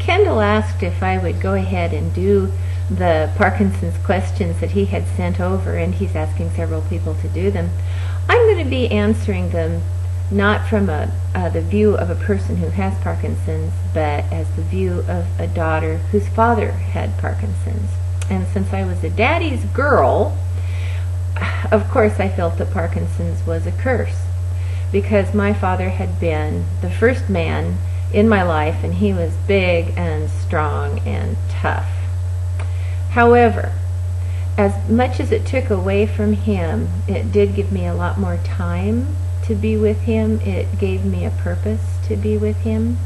Kendall asked if I would go ahead and do the Parkinson's questions that he had sent over, and he's asking several people to do them. I'm going to be answering them not from the view of a person who has Parkinson's, but as the view of a daughter whose father had Parkinson's. And since I was a daddy's girl, of course I felt that Parkinson's was a curse, because my father had been the first man in my life, and he was big and strong and tough. However, as much as it took away from him, it did give me a lot more time to be with him. It gave me a purpose to be with him.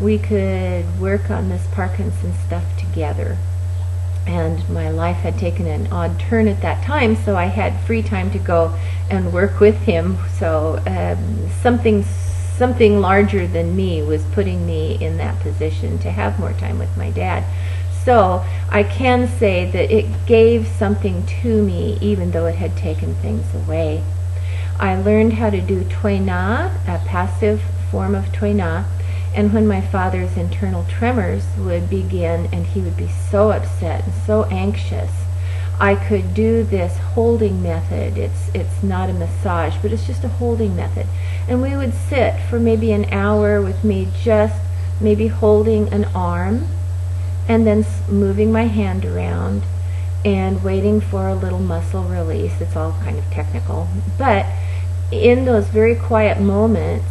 We could work on this Parkinson stuff together. And my life had taken an odd turn at that time, so I had free time to go and work with him. So something larger than me was putting me in that position to have more time with my dad. So I can say that it gave something to me, even though it had taken things away. I learned how to do Tui Na, a passive form of Tui Na, and when my father's internal tremors would begin and he would be so upset and so anxious, I could do this holding method. It's not a massage, but it's just a holding method. And we would sit for maybe an hour with me just maybe holding an arm and then moving my hand around and waiting for a little muscle release. It's all kind of technical. But in those very quiet moments,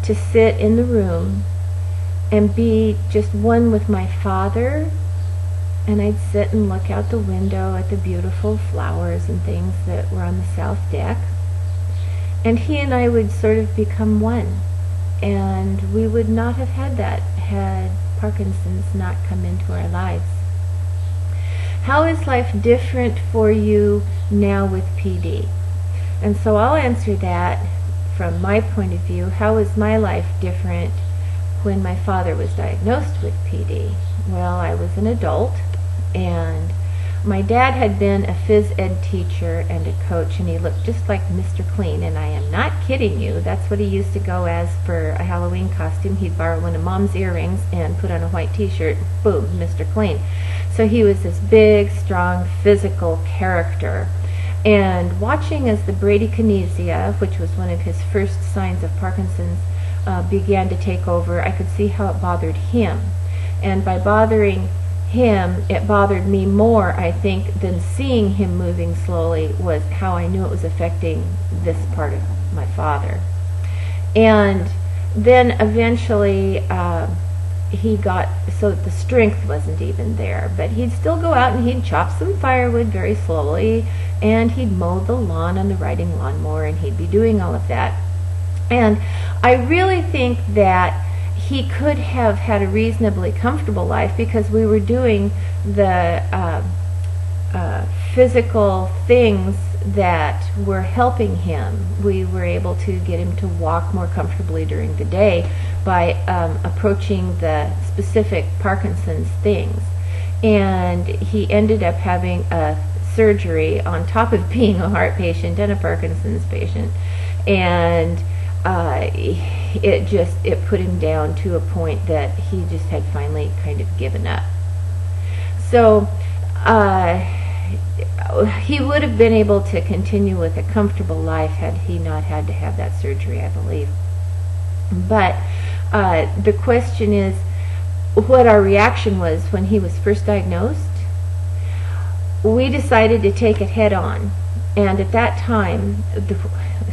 to sit in the room and be just one with my father, and I'd sit and look out the window at the beautiful flowers and things that were on the south deck, and he and I would sort of become one, and we would not have had that had Parkinson's not come into our lives. How is life different for you now with PD? And so I'll answer that from my point of view. How is my life different when my father was diagnosed with PD? Well, I was an adult, and my dad had been a phys ed teacher and a coach, and he looked just like Mr. Clean, and I am not kidding you. That's what he used to go as for a Halloween costume. He'd borrow one of Mom's earrings and put on a white t-shirt, boom, Mr. Clean. So he was this big, strong, physical character. And watching as the bradykinesia, which was one of his first signs of Parkinson's, began to take over, I could see how it bothered him. And by bothering him, it bothered me more, I think, than seeing him moving slowly was how I knew it was affecting this part of my father. And then eventually he got so that the strength wasn't even there, but he'd still go out and he'd chop some firewood very slowly, and he'd mow the lawn on the riding lawnmower, and he'd be doing all of that. And I really think that he could have had a reasonably comfortable life, because we were doing the physical things that were helping him. We were able to get him to walk more comfortably during the day by approaching the specific Parkinson's things. And he ended up having a surgery on top of being a heart patient and a Parkinson's patient. And it put him down to a point that he just had finally kind of given up. So he would have been able to continue with a comfortable life had he not had to have that surgery, I believe. But the question is what our reaction was when he was first diagnosed. We decided to take it head on. And at that time,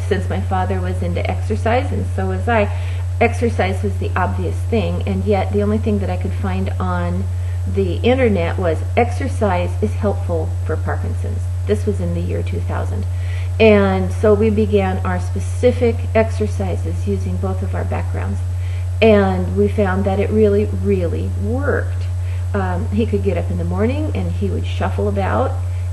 since my father was into exercise and so was I, exercise was the obvious thing, and yet the only thing that I could find on the internet was exercise is helpful for Parkinson's. This was in the year 2000. And so we began our specific exercises using both of our backgrounds, and we found that it really, really worked. He could get up in the morning and he would shuffle about,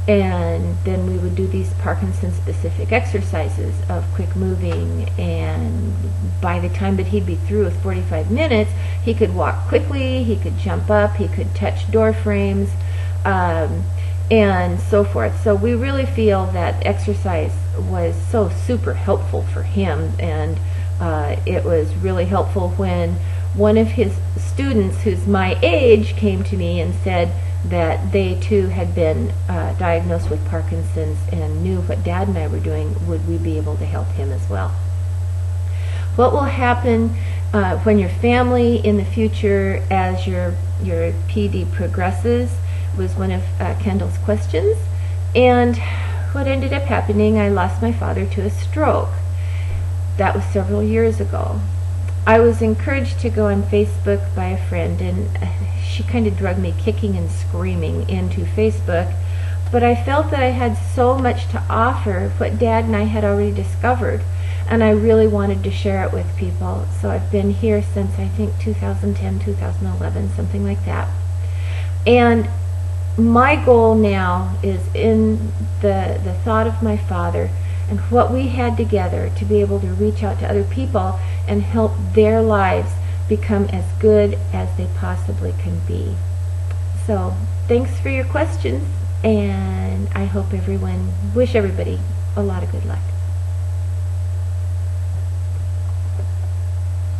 and then we would do these Parkinson specific exercises of quick moving, and by the time that he'd be through with 45 minutes, he could walk quickly, he could jump up, he could touch door frames, and so forth. So we really feel that exercise was so super helpful for him, and it was really helpful when one of his students who's my age came to me and said that they too had been diagnosed with Parkinson's and knew what Dad and I were doing. Would we be able to help him as well? What will happen when your family in the future, as your PD progresses, was one of Kendall's questions. And what ended up happening, I lost my father to a stroke. That was several years ago. I was encouraged to go on Facebook by a friend, and she kind of dragged me kicking and screaming into Facebook. But I felt that I had so much to offer, what Dad and I had already discovered, and I really wanted to share it with people. So I've been here since, I think, 2010, 2011, something like that. And my goal now is in the thought of my father and what we had together to be able to reach out to other people and help their lives become as good as they possibly can be. So thanks for your questions, and I hope wish everybody a lot of good luck.